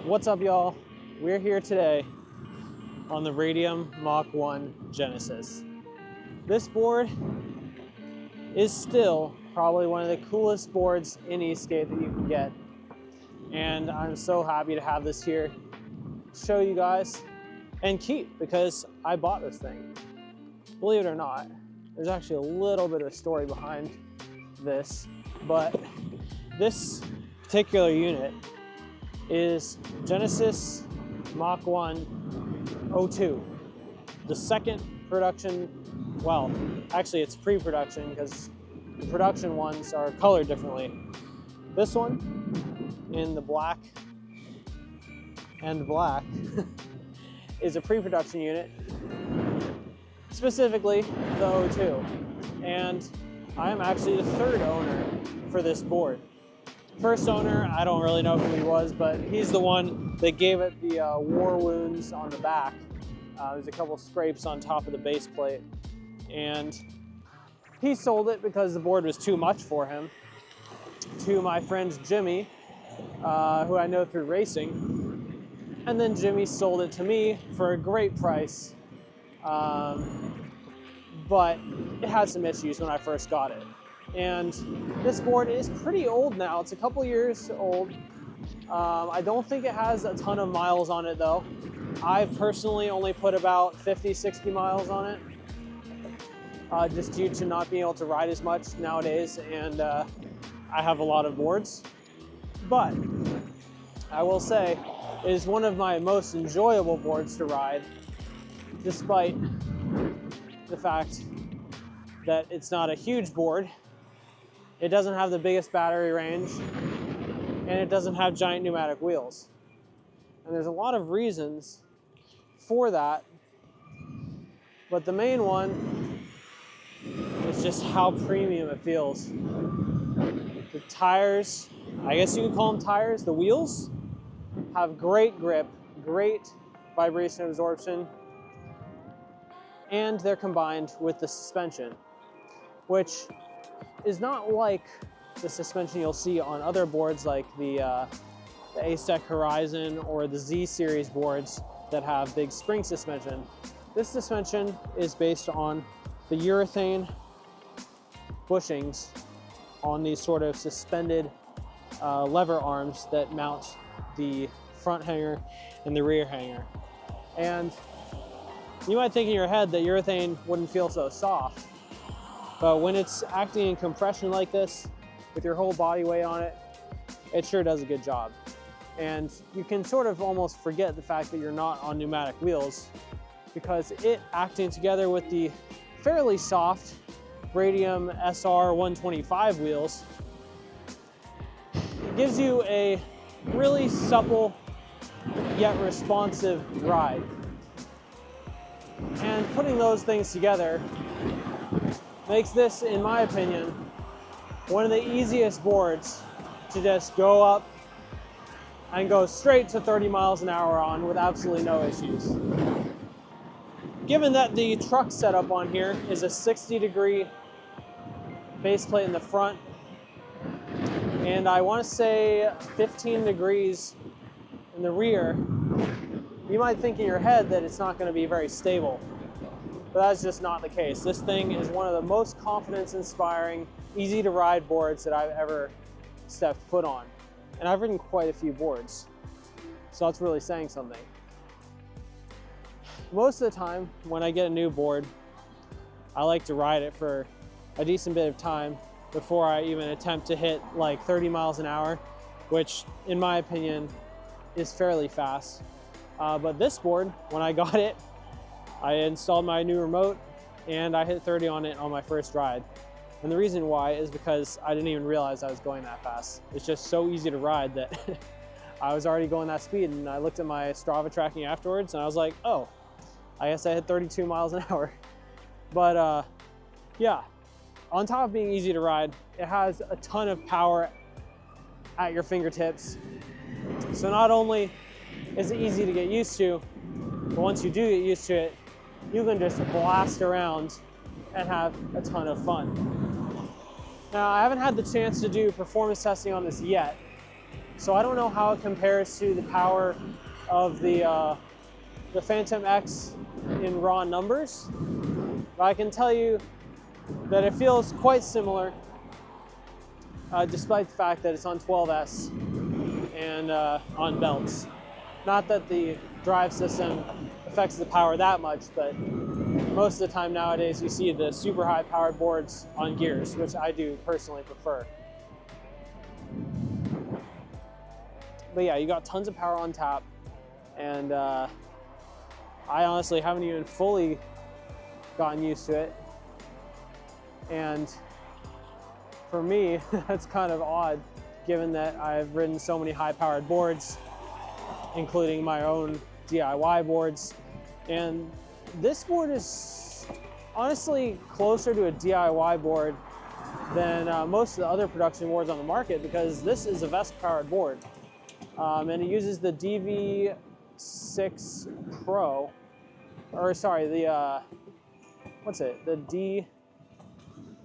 What's up, y'all? We're here today on the Radium Mach One Genesis. This board is still probably one of the coolest boards in Esk8 that you can get. And I'm so happy to have this here to show you guys and keep, because I bought this thing. Believe it or not, there's actually a little bit of a story behind this, but this particular unit is Genesis Mach One 02. The second production, well, actually it's pre-production because the production ones are colored differently. This one in the black and black is a pre-production unit, specifically the 02. And I am actually the third owner for this board. First owner, I don't really know who he was, but he's the one that gave it the war wounds on the back. There's a couple scrapes on top of the base plate, and he sold it because the board was too much for him to my friend Jimmy, who I know through racing, and then Jimmy sold it to me for a great price, but it had some issues when I first got it. And this board is pretty old now. It's a couple years old. I don't think it has a ton of miles on it though. I've personally only put about 50, 60 miles on it, just due to not being able to ride as much nowadays, and I have a lot of boards. But I will say it is one of my most enjoyable boards to ride, despite the fact that it's not a huge board. It doesn't have the biggest battery range, and it doesn't have giant pneumatic wheels. And there's a lot of reasons for that, but the main one is just how premium it feels. The tires, I guess you could call them tires, the wheels have great grip, great vibration absorption, and they're combined with the suspension, which is not like the suspension you'll see on other boards like the Esk8 Horizon or the Z series boards that have big spring suspension. This suspension is based on the urethane bushings on these sort of suspended lever arms that mount the front hanger and the rear hanger. And you might think in your head that urethane wouldn't feel so soft, but when it's acting in compression like this, with your whole body weight on it, it sure does a good job. And you can sort of almost forget the fact that you're not on pneumatic wheels, because it acting together with the fairly soft Radium SR 125 wheels gives you a really supple yet responsive ride. And putting those things together makes this, in my opinion, one of the easiest boards to just go up and go straight to 30 miles an hour on with absolutely no issues. Given that the truck setup on here is a 60-degree base plate in the front, and I want to say 15 degrees in the rear, you might think in your head that it's not going to be very stable. But that's just not the case. This thing is one of the most confidence-inspiring, easy-to-ride boards that I've ever stepped foot on. And I've ridden quite a few boards, so that's really saying something. Most of the time, when I get a new board, I like to ride it for a decent bit of time before I even attempt to hit like 30 miles an hour, which, in my opinion, is fairly fast. But this board, when I got it, I installed my new remote and I hit 30 on it on my first ride. And the reason why is because I didn't even realize I was going that fast. It's just so easy to ride that I was already going that speed, and I looked at my Strava tracking afterwards and I was like, oh, I guess I hit 32 miles an hour. But yeah, on top of being easy to ride, it has a ton of power at your fingertips. So not only is it easy to get used to, but once you do get used to it, you can just blast around and have a ton of fun. Now, I haven't had the chance to do performance testing on this yet, So I don't know how it compares to the power of the Phantom X in raw numbers, but I can tell you that it feels quite similar, despite the fact that it's on 12S and on belts. Not that the drive system affects the power that much, but most of the time nowadays you see the super high powered boards on gears, which I do personally prefer. But yeah, you got tons of power on tap, and I honestly haven't even fully gotten used to it. And for me, that's kind of odd, given that I've ridden so many high-powered boards, including my own DIY boards. And this board is honestly closer to a DIY board than most of the other production boards on the market, because this is a VESC-powered board. And it uses the DV6 Pro, or sorry, the, what's it, the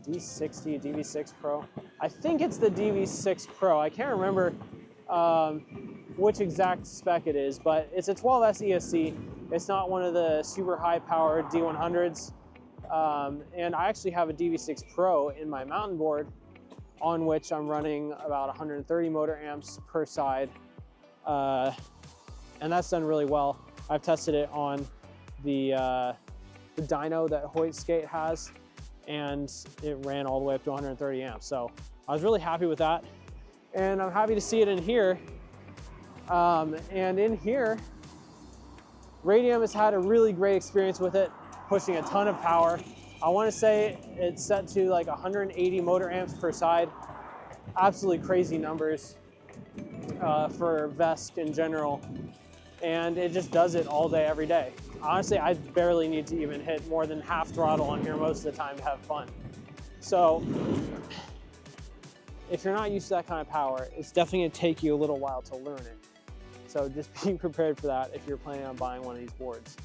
D60, DV6 Pro? I think it's the DV6 Pro. I can't remember which exact spec it is, but it's a 12S ESC. It's not one of the super high-powered D100s. And I actually have a DV6 Pro in my mountain board, on which I'm running about 130 motor amps per side. And that's done really well. I've tested it on the dyno that Esk8 has, and it ran all the way up to 130 amps. So I was really happy with that. And I'm happy to see it in here. And in here, Radium has had a really great experience with it, pushing a ton of power. I want to say it's set to like 180 motor amps per side. Absolutely crazy numbers for VESC in general. And it just does it all day, every day. Honestly, I barely need to even hit more than half throttle on here most of the time to have fun. So if you're not used to that kind of power, it's definitely gonna take you a little while to learn it. So just be prepared for that if you're planning on buying one of these boards,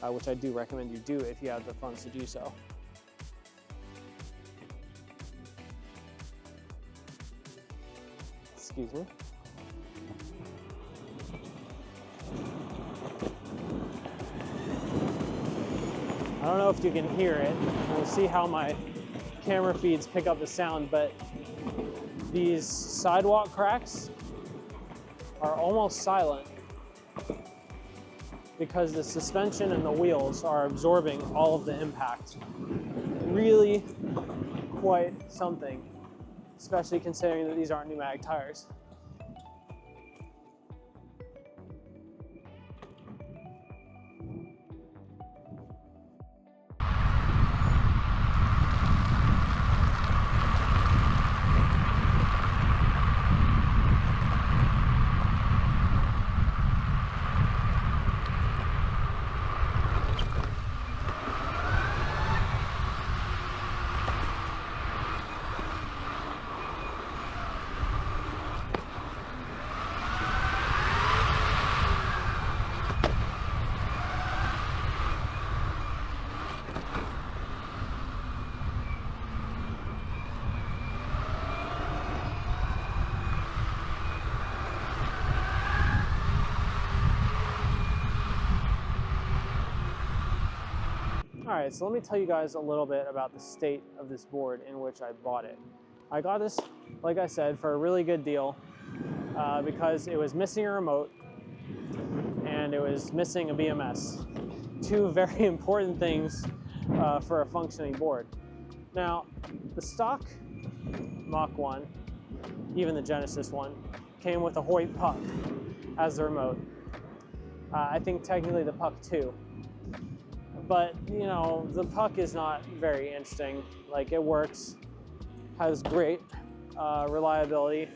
which I do recommend you do if you have the funds to do so. Excuse me. I don't know if you can hear it. We'll see how my camera feeds pick up the sound, but these sidewalk cracks are almost silent because the suspension and the wheels are absorbing all of the impact. Really quite something, especially considering that these aren't pneumatic tires. All right, so let me tell you guys a little bit about the state of this board in which I bought it. I got this, like I said, for a really good deal because it was missing a remote and it was missing a BMS. Two very important things for a functioning board. Now, the stock Mach 1, even the Genesis one, came with a Hoyt puck as the remote. I think technically the puck too. But, you know, the puck is not very interesting. Like, it works, has great reliability,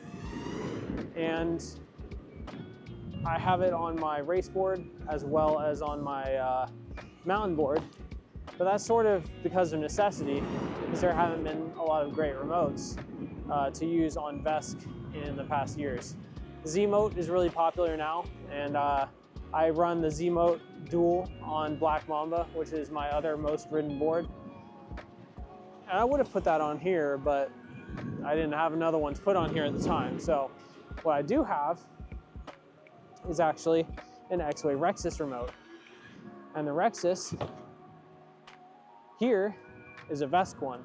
and I have it on my race board as well as on my mountain board. But that's sort of because of necessity, because there haven't been a lot of great remotes to use on VESC in the past years. Z-Mote is really popular now, and I run the Z-Mote Dual on Black Mamba, which is my other most ridden board. And I would have put that on here, but I didn't have another one to put on here at the time. So What I do have is actually an X-Way Rexus remote. And the Rexus here is a VESC one.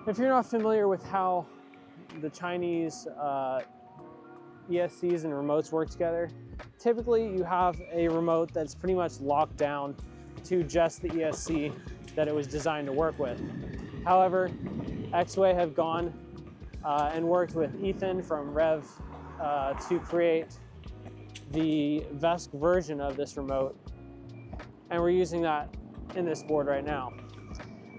If you're not familiar with how the Chinese ESCs and remotes work together, typically you have a remote that's pretty much locked down to just the ESC that it was designed to work with. However, X-Way have gone and worked with Ethan from Rev to create the VESC version of this remote, and we're using that in this board right now.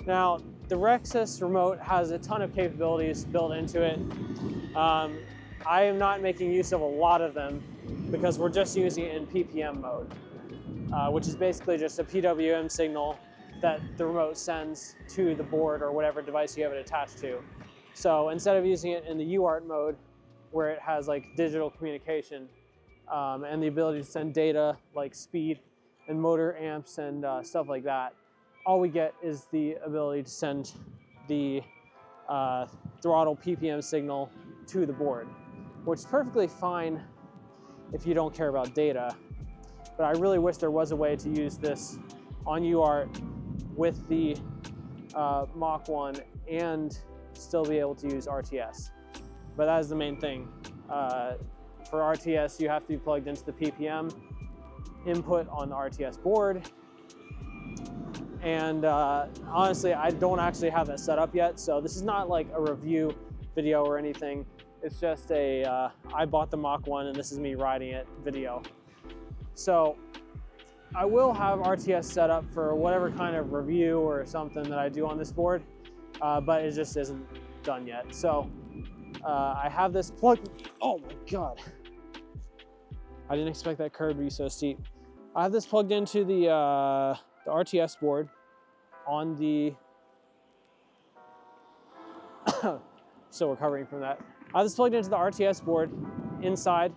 Now, the Rexus remote has a ton of capabilities built into it. I am not making use of a lot of them because we're just using it in PPM mode, which is basically just a PWM signal that the remote sends to the board or whatever device you have it attached to. So instead of using it in the UART mode, where it has like digital communication and the ability to send data like speed and motor amps and stuff like that, all we get is the ability to send the throttle PPM signal to the board, which is perfectly fine if you don't care about data. But I really wish there was a way to use this on UART with the Mach 1 and still be able to use RTS. But that is the main thing. For RTS, you have to be plugged into the PPM input on the RTS board. And honestly, I don't actually have that set up yet. So this is not like a review video or anything. It's just a, I bought the Mach 1 and this is me riding it video. So I will have RTS set up for whatever kind of review or something that I do on this board, but it just isn't done yet. So I have this plugged, oh my God. I didn't expect that curve to be so steep. I have this plugged into the RTS board on the, still recovering from that. I have this plugged into the RTS board inside,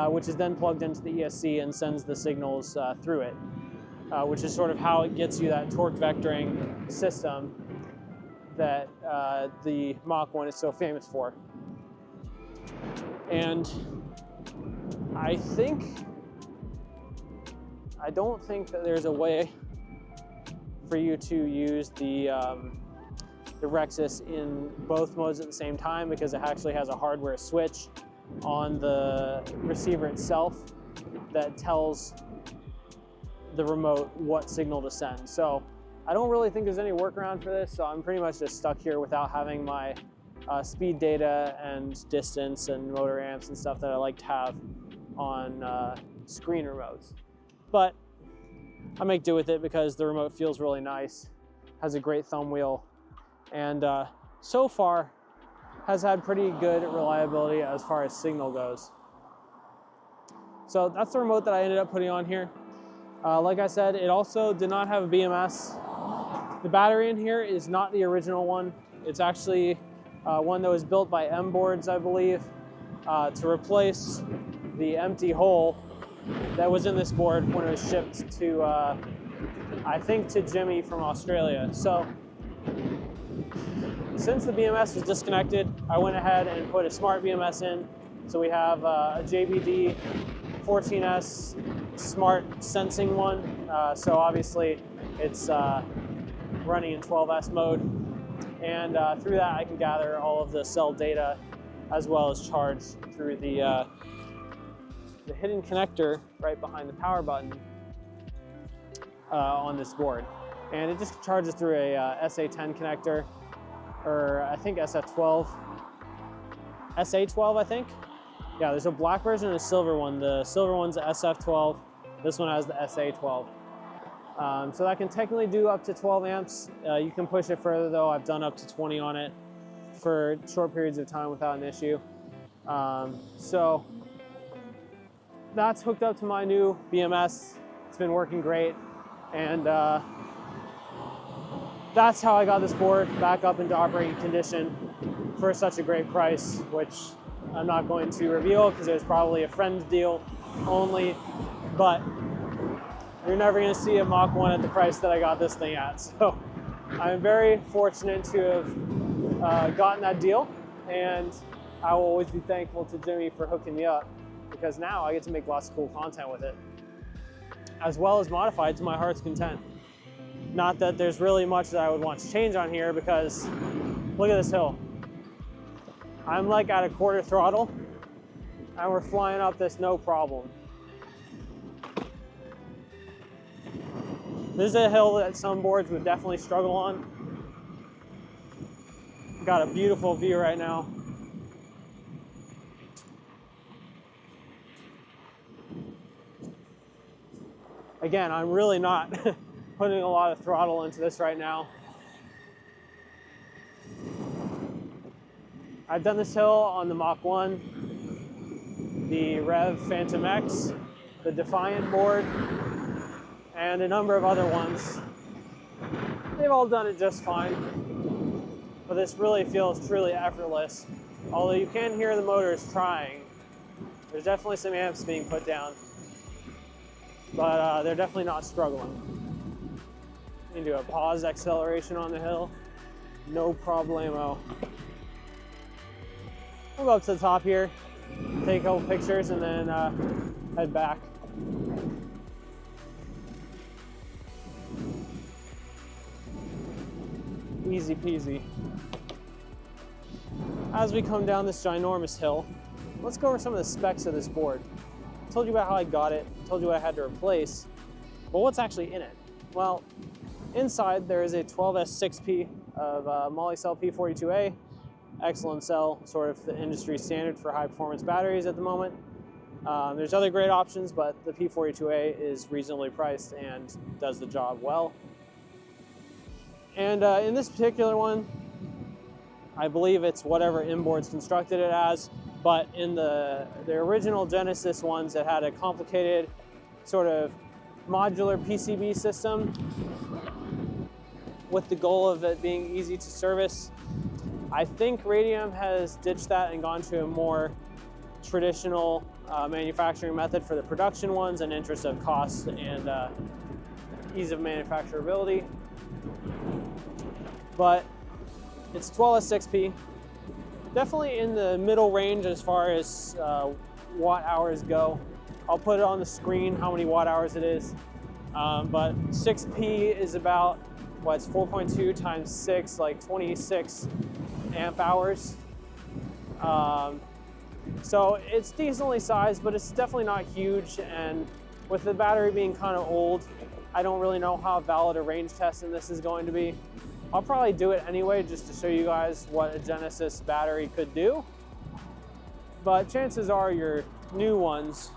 which is then plugged into the ESC and sends the signals through it, which is sort of how it gets you that torque vectoring system that the Mach 1 is so famous for. And I don't think that there's a way for you to use the Rexus in both modes at the same time, because it actually has a hardware switch on the receiver itself that tells the remote what signal to send. So I don't really think there's any workaround for this, so I'm pretty much just stuck here without having my speed data and distance and motor amps and stuff that I like to have on screen remotes. But I make do with it because the remote feels really nice, has a great thumb wheel, and so far has had pretty good reliability as far as signal goes. So that's the remote that I ended up putting on here. Like I said, it also did not have a BMS. The battery in here is not the original one. It's actually one that was built by M Boards, I believe, to replace the empty hole that was in this board when it was shipped to, I think, to Jimmy from Australia. So since the BMS was disconnected, I went ahead and put a smart BMS in. So we have a JBD 14S smart sensing one. So obviously it's running in 12S mode. And through that I can gather all of the cell data as well as charge through the hidden connector right behind the power button on this board. And it just charges through a SA10 connector, or I think SF12, SA12 I think. Yeah, there's a black version and a silver one. The silver one's the SF12, this one has the SA12. So that can technically do up to 12 amps. You can push it further though. I've done up to 20 on it for short periods of time without an issue. So that's hooked up to my new BMS. It's been working great. And that's how I got this board back up into operating condition for such a great price, which I'm not going to reveal because it was probably a friend's deal only, but you're never going to see a Mach 1 at the price that I got this thing at. So I'm very fortunate to have gotten that deal, and I will always be thankful to Jimmy for hooking me up, because now I get to make lots of cool content with it, as well as modify it to my heart's content. Not that there's really much that I would want to change on here, because look at this hill. I'm like at a quarter throttle and we're flying up this no problem. This is a hill that some boards would definitely struggle on. Got a beautiful view right now. Again, I'm really not putting a lot of throttle into this right now. I've done this hill on the Mach 1, the Rev Phantom X, the Defiant board, and a number of other ones. They've all done it just fine, but this really feels truly effortless. Although you can hear the motors trying. There's definitely some amps being put down, but they're definitely not struggling. You can do a pause acceleration on the hill, no problemo. We'll go up to the top here, take a couple pictures, and then head back. Easy peasy. As we come down this ginormous hill, let's go over some of the specs of this board. I told you about how I got it, told you what I had to replace, but what's actually in it? Well, inside there is a 12S6P of Molycell P42A, excellent cell, sort of the industry standard for high performance batteries at the moment. There's other great options, but the P42A is reasonably priced and does the job well. And in this particular one, I believe it's whatever inboard's constructed it as, but in the original Genesis ones, it had a complicated sort of modular PCB system with the goal of it being easy to service. I think Radium has ditched that and gone to a more traditional manufacturing method for the production ones in interest of cost and ease of manufacturability. But it's 12S6P, definitely in the middle range as far as watt hours go. I'll put it on the screen how many watt hours it is, but 6P is about, what's 4.2 times 6, like 26 amp hours. So it's decently sized, but it's definitely not huge, and with the battery being kind of old, I don't really know how valid a range test in this is going to be. I'll probably do it anyway just to show you guys what a Genesis battery could do, but chances are your new ones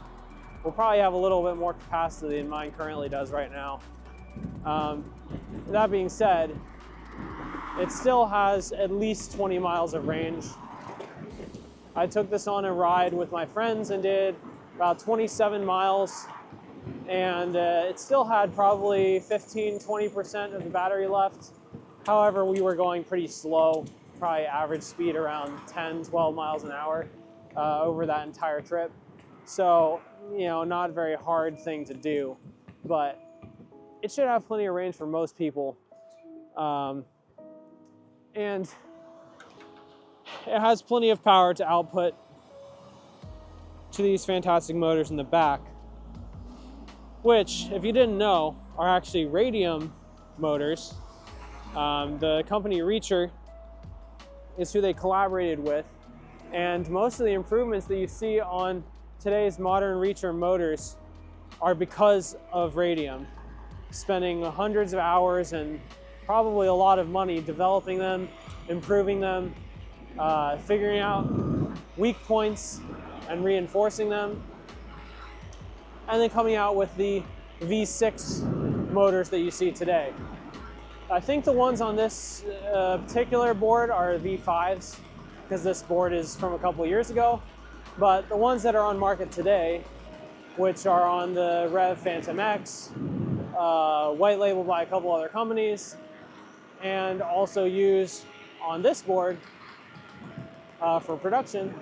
will probably have a little bit more capacity than mine currently does right now. That being said, it still has at least 20 miles of range. I took this on a ride with my friends and did about 27 miles, and it still had probably 15–20% of the battery left. However, we were going pretty slow, probably average speed around 10–12 miles an hour over that entire trip. So, you know, not a very hard thing to do, but it should have plenty of range for most people. And it has plenty of power to output to these fantastic motors in the back, which, if you didn't know, are actually Radium Motors. The company Reacher is who they collaborated with, and most of the improvements that you see on today's modern Reacher motors are because of Radium, spending hundreds of hours and probably a lot of money developing them, improving them, figuring out weak points and reinforcing them, and then coming out with the V6 motors that you see today. I think the ones on this particular board are V5s, because this board is from a couple years ago, but the ones that are on market today, which are on the Rev Phantom X, white labeled by a couple other companies, and also used on this board for production,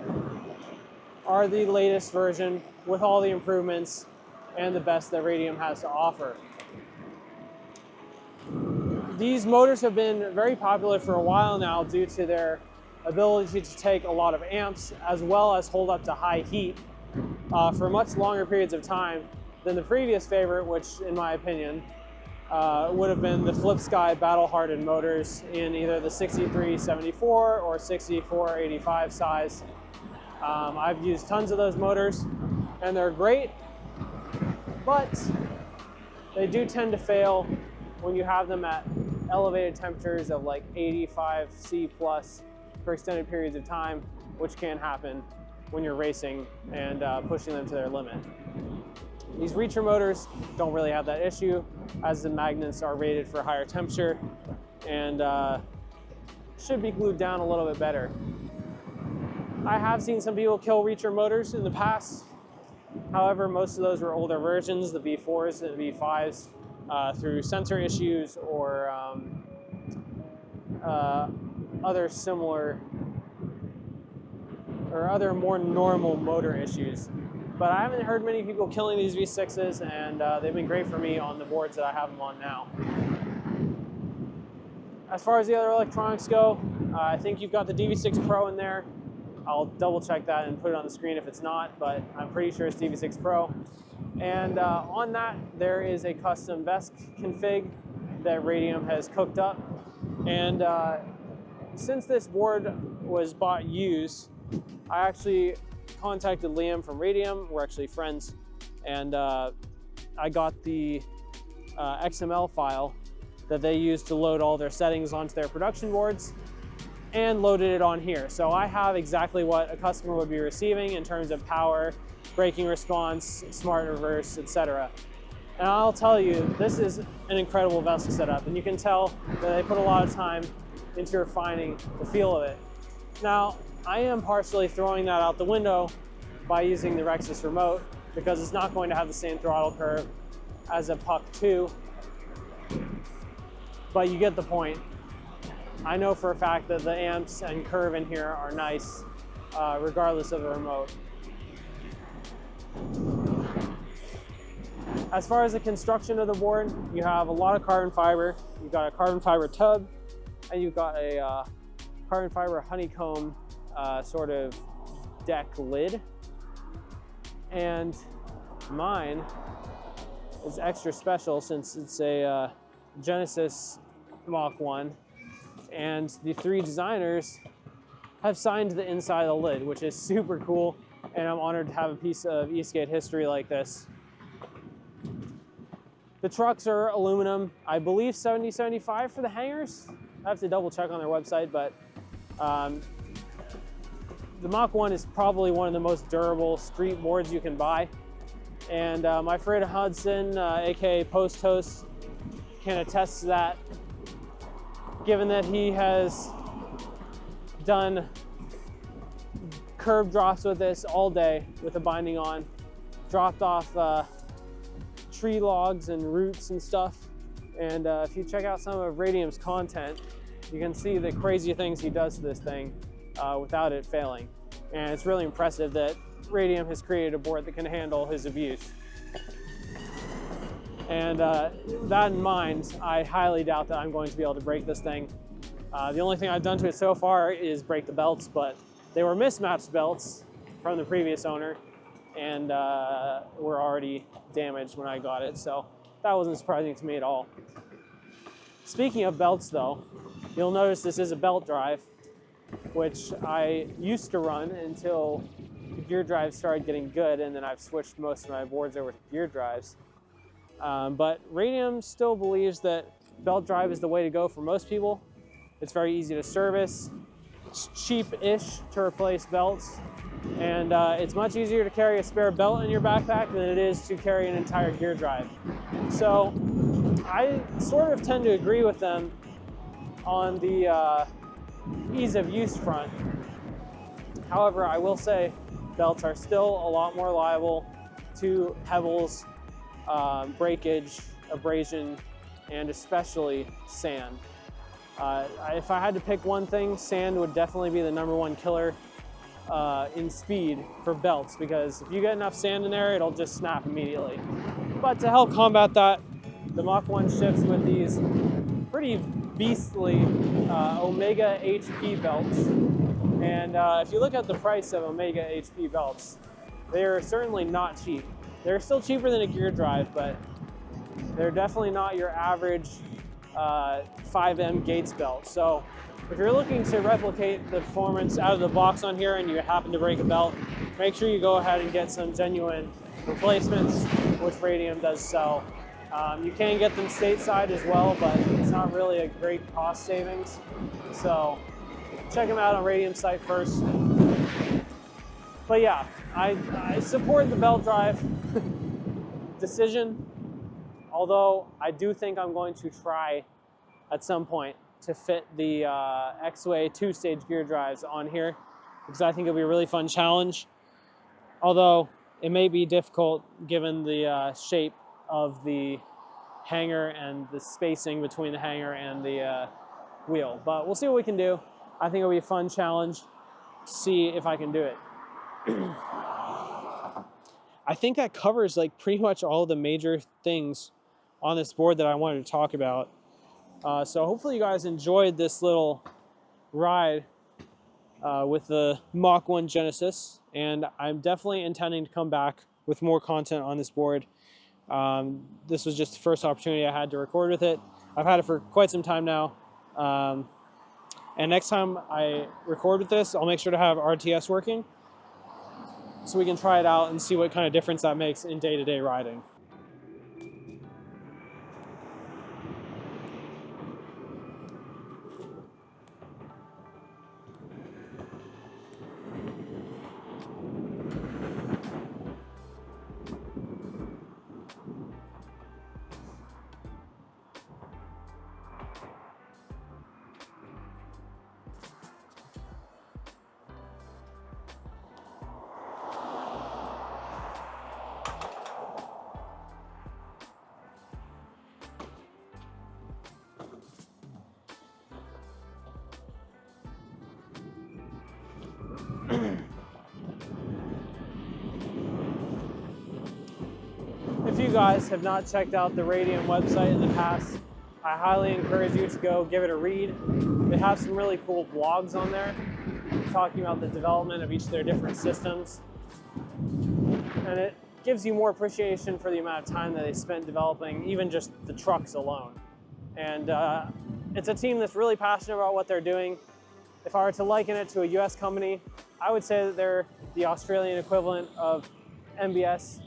are the latest version with all the improvements and the best that Radium has to offer. These motors have been very popular for a while now due to their ability to take a lot of amps as well as hold up to high heat for much longer periods of time than the previous favorite, which in my opinion would have been the Flip Sky battle hardened motors in either the 6374 or 6485 size. I've used tons of those motors and they're great, but they do tend to fail when you have them at elevated temperatures of like 85 C plus for extended periods of time, which can happen when you're racing and pushing them to their limit. These reacher motors don't really have that issue, as the magnets are rated for higher temperature and should be glued down a little bit better. I have seen some people kill reacher motors in the past. However, most of those were older versions, the V4s and V5s, through sensor issues or other similar or other more normal motor issues. But I haven't heard many people killing these V6s, and they've been great for me on the boards that I have them on now. As far as the other electronics go, I think you've got the DV6 Pro in there. I'll double check that and put it on the screen if it's not, but I'm pretty sure it's DV6 Pro. And on that, there is a custom VESC config that Radium has cooked up. And since this board was bought used, I actually contacted Liam from Radium. We're actually friends. And I got the XML file that they use to load all their settings onto their production boards and loaded it on here. So I have exactly what a customer would be receiving in terms of power, braking response, smart reverse, etc. And I'll tell you, this is an incredible VESC setup, and you can tell that they put a lot of time into refining the feel of it. Now, I am partially throwing that out the window by using the Rexus remote, because it's not going to have the same throttle curve as a Puck 2, but you get the point. I know for a fact that the amps and curve in here are nice, regardless of the remote. As far as the construction of the board, you have a lot of carbon fiber. You've got a carbon fiber tub, and you've got a carbon fiber honeycomb sort of deck lid. And mine is extra special since it's a Genesis Mach One, and the three designers have signed the inside of the lid, which is super cool, and I'm honored to have a piece of Esk8 history like this. The trucks are aluminum, I believe 70-75 for the hangers. I have to double check on their website, but the Mach 1 is probably one of the most durable street boards you can buy. And my friend Hudson, aka Post Toast, can attest to that, given that he has done curb drops with this all day with the binding on, dropped off tree logs and roots and stuff. And if you check out some of Radium's content, you can see the crazy things he does to this thing without it failing. And it's really impressive that Radium has created a board that can handle his abuse. And that in mind, I highly doubt that I'm going to be able to break this thing. The only thing I've done to it so far is break the belts, but they were mismatched belts from the previous owner, and were already damaged when I got it, so that wasn't surprising to me at all. Speaking of belts though, you'll notice this is a belt drive, which I used to run until the gear drives started getting good, and then I've switched most of my boards over to gear drives. But Radium still believes that belt drive is the way to go for most people. It's very easy to service, it's cheap-ish to replace belts, and it's much easier to carry a spare belt in your backpack than it is to carry an entire gear drive. So I sort of tend to agree with them on the ease of use front. However, I will say belts are still a lot more liable to pebbles, breakage, abrasion, and especially sand. If I had to pick one thing, sand would definitely be the #1 killer in speed for belts, because if you get enough sand in there, it'll just snap immediately. But to help combat that, the Mach 1 ships with these pretty beastly Omega HP belts And if you look at the price of Omega HP belts, they're certainly not cheap. They're still cheaper than a gear drive, but they're definitely not your average 5M Gates belt. So if you're looking to replicate the performance out of the box on here and you happen to break a belt, make sure you go ahead and get some genuine replacements, which Radium does sell. You can get them stateside as well, but it's not really a great cost savings. So check them out on Radium's site first. But yeah, I support the belt drive decision, although I do think I'm going to try at some point to fit the X-Way 2-stage gear drives on here, because I think it'll be a really fun challenge. Although it may be difficult given the shape of the hanger and the spacing between the hanger and the wheel. But we'll see what we can do. I think it'll be a fun challenge to see if I can do it. I think that covers like pretty much all the major things on this board that I wanted to talk about. So hopefully you guys enjoyed this little ride with the Mach 1 Genesis, and I'm definitely intending to come back with more content on this board. This was just the first opportunity I had to record with it. I've had it for quite some time now. And next time I record with this, I'll make sure to have RTS working so we can try it out and see what kind of difference that makes in day-to-day riding. If you guys have not checked out the Radium website in the past, I highly encourage you to go give it a read. They have some really cool blogs on there talking about the development of each of their different systems. And it gives you more appreciation for the amount of time that they spent developing even just the trucks alone. And it's a team that's really passionate about what they're doing. If I were to liken it to a US company, I would say that they're the Australian equivalent of MBS.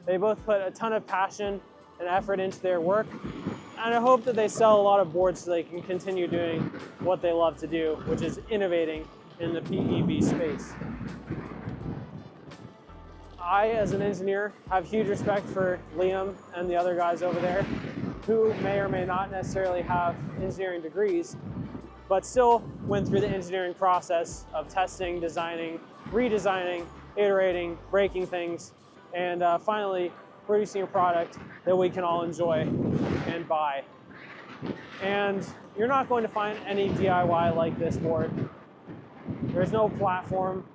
They both put a ton of passion and effort into their work, and I hope that they sell a lot of boards so they can continue doing what they love to do, which is innovating in the PEV space. I, as an engineer, have huge respect for Liam and the other guys over there who may or may not necessarily have engineering degrees, but still went through the engineering process of testing, designing, redesigning, iterating, breaking things, and finally producing a product that we can all enjoy and buy. And you're not going to find any DIY like this board. There's no platform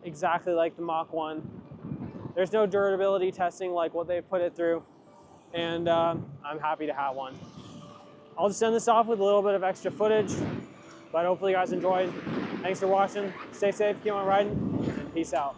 exactly like the Mach 1. There's no durability testing like what they put it through, and I'm happy to have one. I'll just end this off with a little bit of extra footage, but hopefully you guys enjoyed. Thanks for watching. Stay safe, keep on riding, and peace out.